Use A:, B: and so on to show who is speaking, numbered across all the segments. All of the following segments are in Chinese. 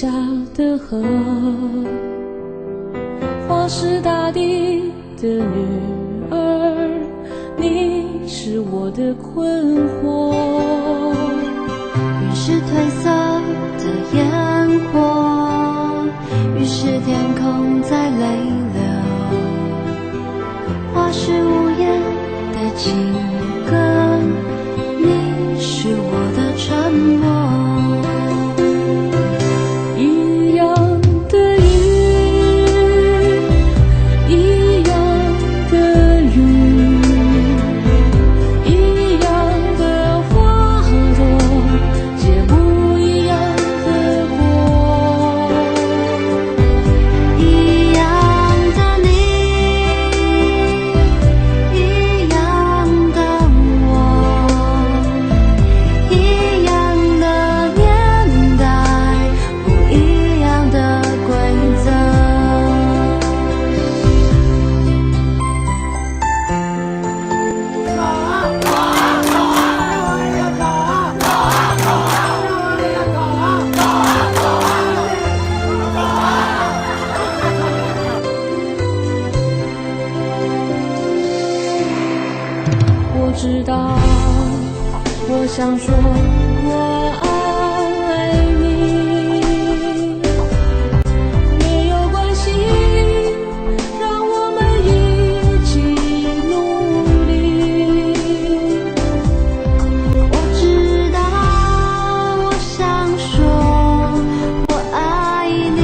A: 下的河，花是大地的女儿，你是我的困惑。
B: 于是褪色的烟火，于是天空在泪流，花是无言的情歌，你是我的沉默。
A: 一样的雨，一样的雨，一样的花朵，结不一样的果。
B: 一样的你，一样的我，一样的年代，不一样的规则。
A: 我知道，我想说我爱你，没有关系，让我们一起努力。
B: 我知道，我想说，我爱你，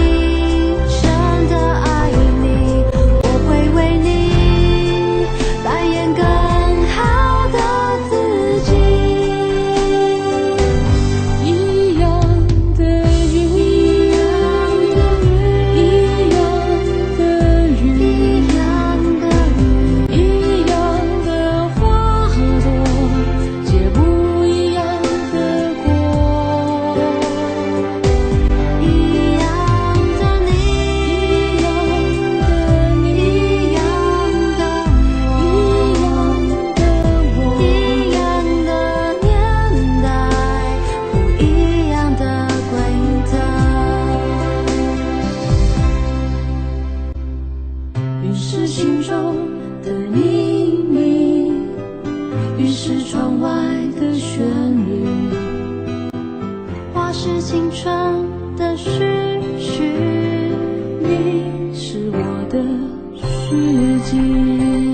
B: 真的爱你，我会为你扮演更好的自己。
A: 一样的云，一样的雨，
B: 一样的雨，
A: 一样的花朵，结不一样的果。
B: 一样的你，
A: 一样的你，
B: 一样的我，
A: 一样的我，
B: 一样的年代，不一样的规则。
A: 云是心中的秘密，雨是窗外的旋律，
B: 花是青春的诗句，
A: 你是我的世纪。